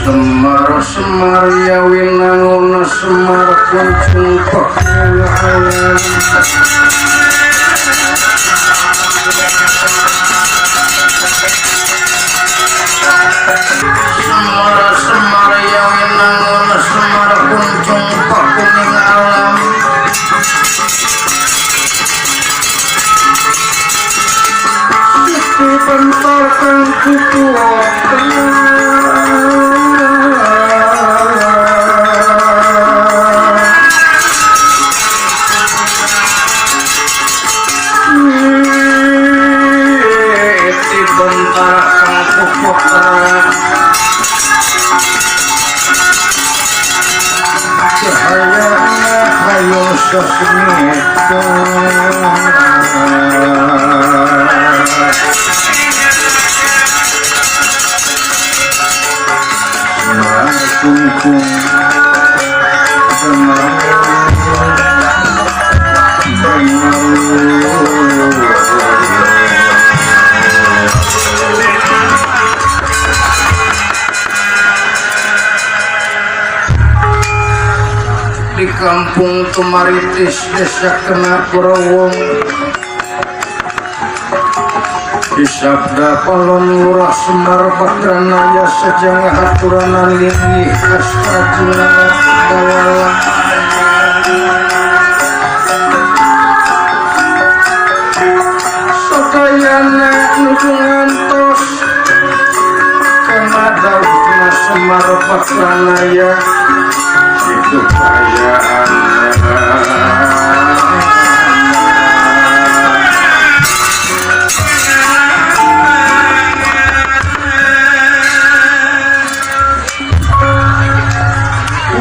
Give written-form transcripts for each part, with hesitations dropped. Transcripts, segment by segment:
Semar semar ya winangun semar kuncung pakaian semar semar ya winangun semar kuncung pakuning alam Siti bentarkan kutuakan di kampung Tumaritis desa Kena Kurawong di sabda Palon Lurah Semar Bagranaya Sejang Haturanan Linggi Astajuna Dawala Sokayana Nujungan Tos Kena Dauna Semar Bagranaya itu kayaan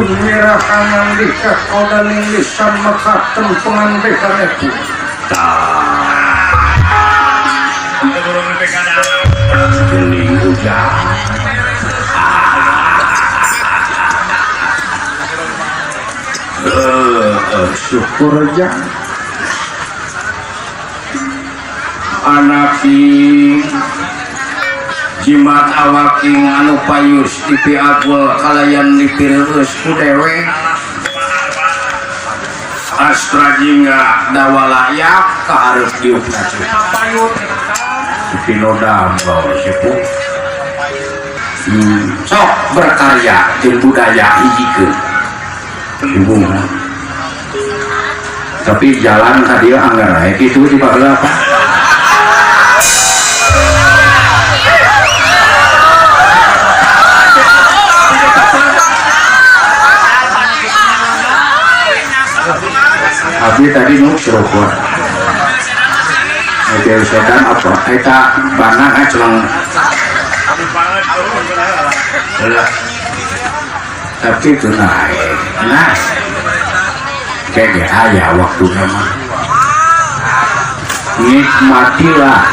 Unirahangan dikah kodaning lisan makaten pengantikan itu ini udah syukur aja anaki jimat awaking anu payus tipi agul kalayan dipirus kudewe astra jingga dawalayak keharus diupnatu tipi nodam bawa sipu sok berkarya di budaya hijikeun ibu tapi jalan tadi anggar naik itu di bawah apa tapi tadi nuk seruput itu sedan apa kita banang celang tapi itu naik kayaknya ayah waktu nama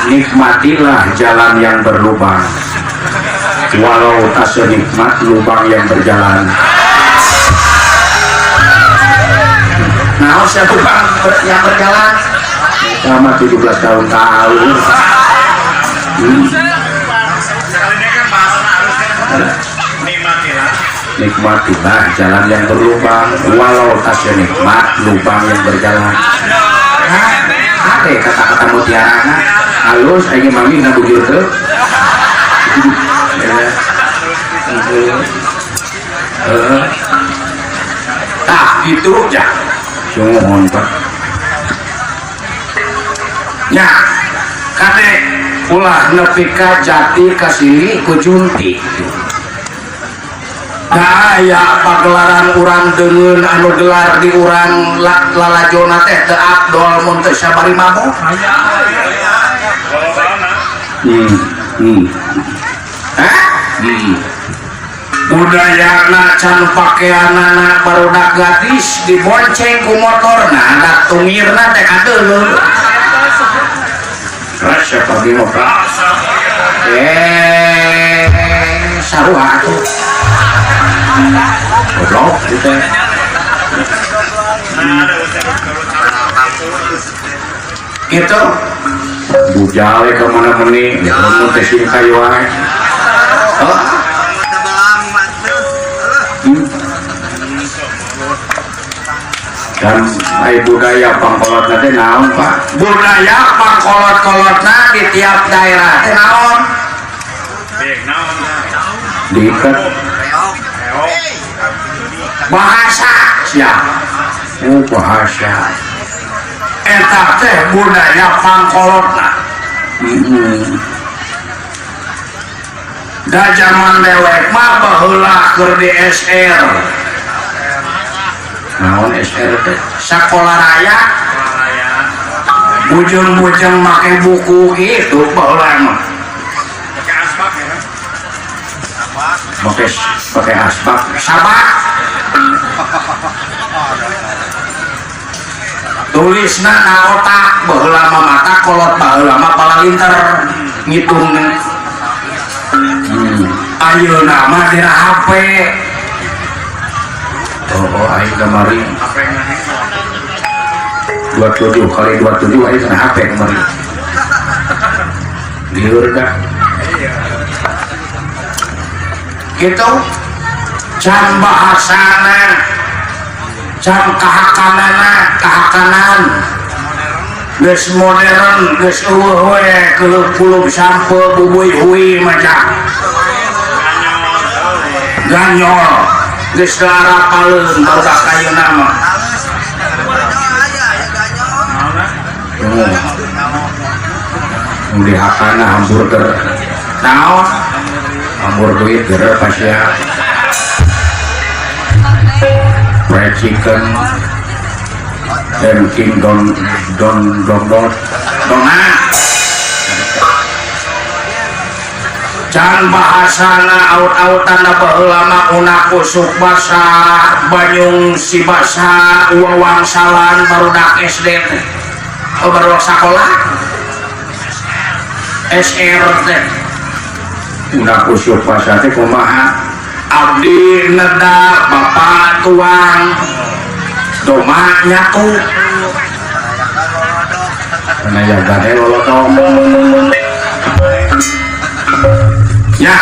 nikmatilah jalan yang berlubang walau tak senikmat lubang yang berjalan nah siapa lubang yang berjalan selama 17 tahun nikmatilah jalan yang berlubang walau tak senikmat lubang yang berjalan ada kata-kata mutiara halus aja mami nggak begitu gitu aja cuma hontak ya kade ulah nepika jati kasini kujunti daya pagelaran urang dengan anu gelar di urang lalajona teh teu abdol mun teu sabari mabok budayana can pakaianana barudak gadis dibonceng ku motorna dak tumirna teh kadeuleuh rasa pagi ngobrol saruha atuh goblok gitu gitu bujale kemana meni mun teh sing kayu wae dan budaya pangkolot nanti naon Pak? Budaya pangkolot-kolot di tiap daerah teh naon? Diikat bahasa siapa? Bahasa eta teh budaya pangkolotna. Da zaman dewek mah baheula keur di SR. Naon SR teh? Sakola raya. Bujeng-bujeng make buku gitu baheula mah. Pakai asbak, sabak. Tulisna na otak baheula mah mata kolot baheula mah palalinter ngitung. Ayeuna mah dina HP. Aing kemarin 27 kali 27 aing kena HP kemarin. Liur dah. Gitu can bahasana can kahakanan geus modern geus eueuh we kulub sampo bubuy hui macam ganyol geus larapaleun barudak ayeuna mah di hakana hamburger naon hamburger geura pasya fried chicken and king don can bahasana aut-autan da baheula mah una kusuk basa banyung si basa uang salan barudak SD teh baru sakola SR teh una kusuk basa teh kumaha abdi neda bapak tuang doma nyatu karena yang gade lolotong ya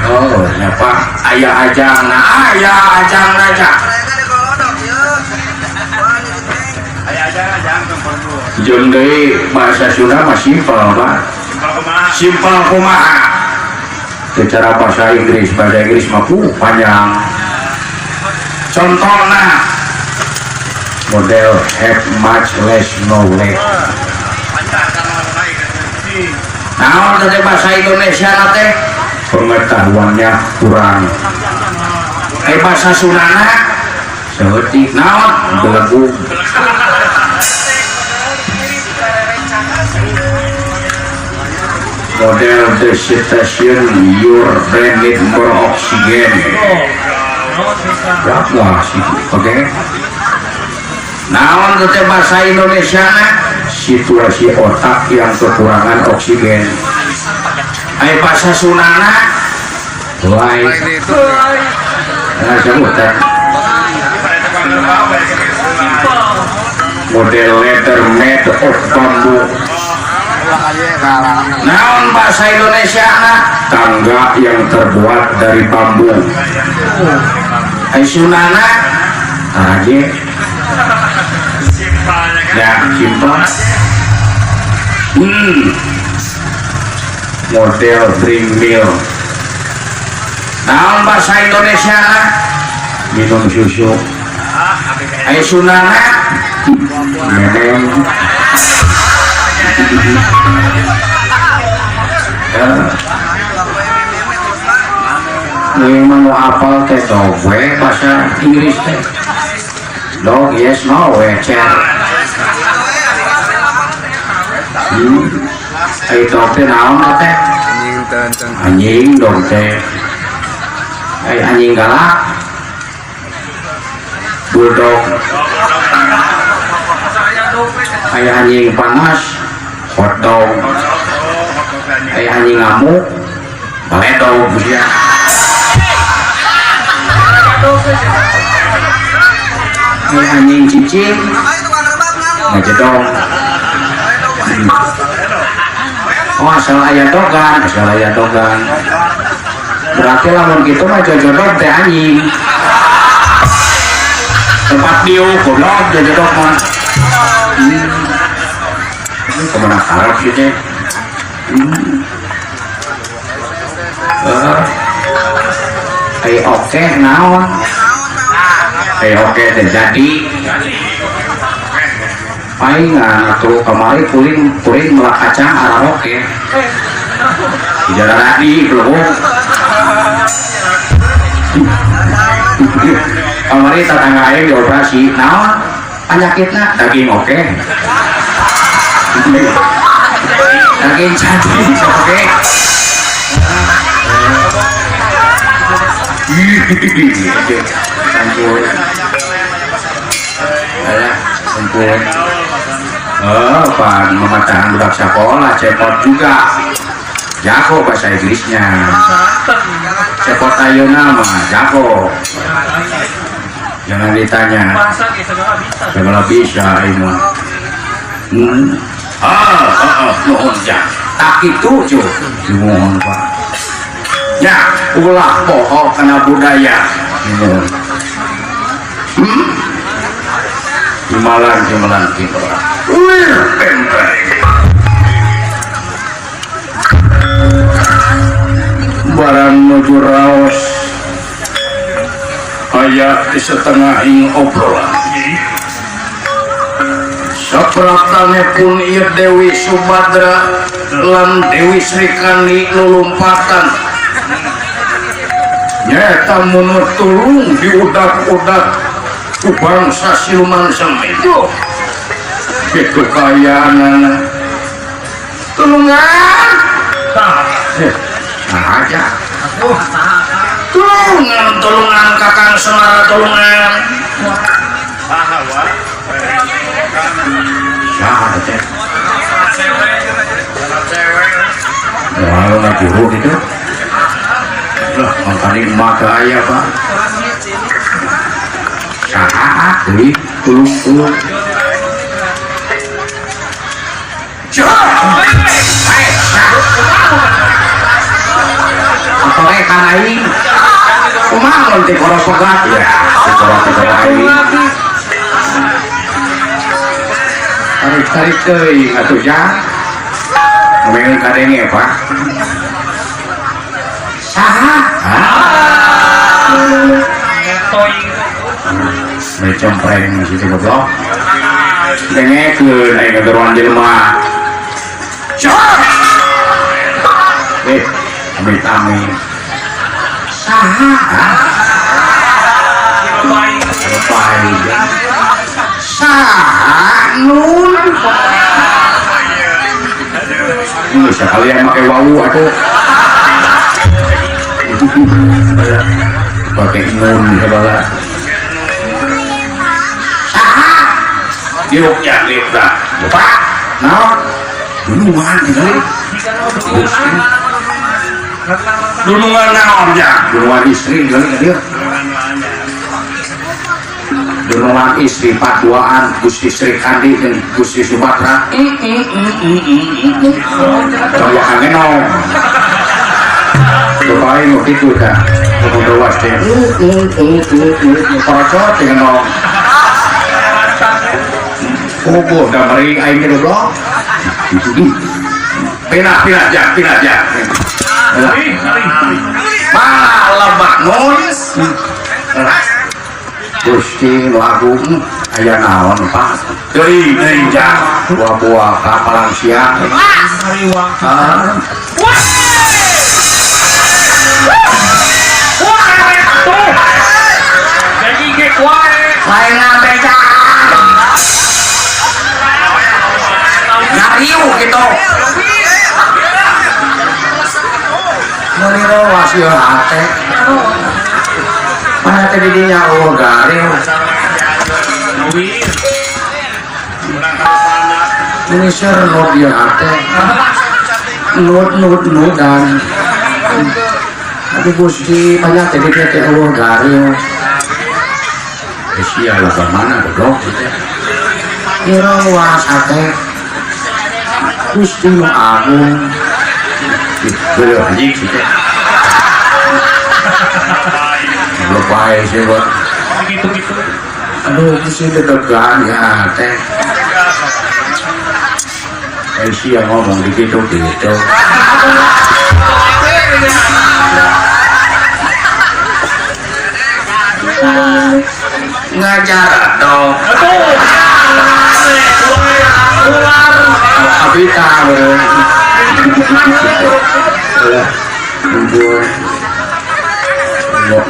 oh nyapa ayah ajang aja jeung deui bahasa Sunda mah simpel Pak simpel kumaha secara bahasa Inggris mah panjang contohnya model have much less knowledge naon teh bahasa Indonesia teh pengetahuannya kurang bahasa Sundana seperti naon belagu model the situation your brain need more oxygen berapa sih oke naon teh bahasa Indonesia situasi otak yang kekurangan oksigen bahasa Sundana lain sebutan model leather made of bambu naon bahasa Indonesia tangga yang terbuat dari bambu Sundana aja ya simpel model dream meal naon bahasa Indonesia minum susu Sundana memang memang mau apal teh dog we bahasa Inggris teh dog yes no we chair dog teh naon teh anjing dog teh anjing galak bulldog anjing panas hotdog anjing ngamuk baledog ya anjing cicing ngajedong asal aya dogan berarti lamun gitu mah jodoh teh anjing tempat dia goblok jadi dokter kemana harap gitu oke naon oke terjadi palingan atau kemarin kuring melak kacang arah oke jalan lagi belum kemarin tetangga air dioperasi naon penyakitnya daging oke daging cantik oke sempurna pan mematahan budak sekolah cepot juga jago bahasa Inggrisnya cepot ayo nama jago jangan ditanya segala bisa ini mohon ya tak itu cuy mohon pak ya ulah pohon kena budaya Himalan barang menuju raos aya di setengah obrolan sapratane pun ieu Dewi Subadra lan Dewi Srikandi nulumpatan nyata menutulung diudak-udak ku bangsa siluman semedo itu kayaan tulungan aja tulungan kakang Semara tulungan kalau nggak juru gitu lah makanya mata ayah pak saat dari tulung apa kan aing kumaha nanti koros pegat ya koros aing tarik teuing atuh jang ngomongin kadenge pak saha cempreng masih goblok dengekeun aing geruan jelema amit-amit saha saha nun sekalian pakai wawu atau pakai nun kebala saha yuk ya lihat pak nah duluan kali duluan naon ya duluan istri kali dia duluan istri paduaan Gusti Srikandi dan Gusti Subadra coba kangen Bapak ini gitu dah udah pasti percot dengan oh udah meri aing gitu loh pindah aja malah bangun Gusti lagu aya naon pak deui jah buah-buah kapalang siang lain beca ngariu gitu meniro wasio hate mana tadi dinya garil ini serno dia hate nudan tapi Gusti banyak tadi dia garil sia lah bagaimana goblok kira was hate Gusti agung itu anjing gitu lupa sih buat gitu aduh sih deg-degan ya teh yang ngomong gitu ngajar dong tapi tahu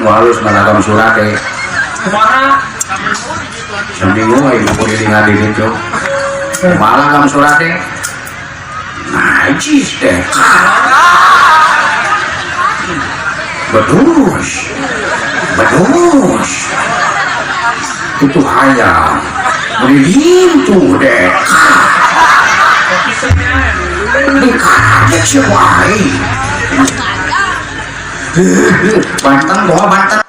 mau halus malah kamu surat seminggu ibu boleh tinggalin itu malah kamu surat najis deh bedus itu hayam begitu deh dikaget sih wahai Banten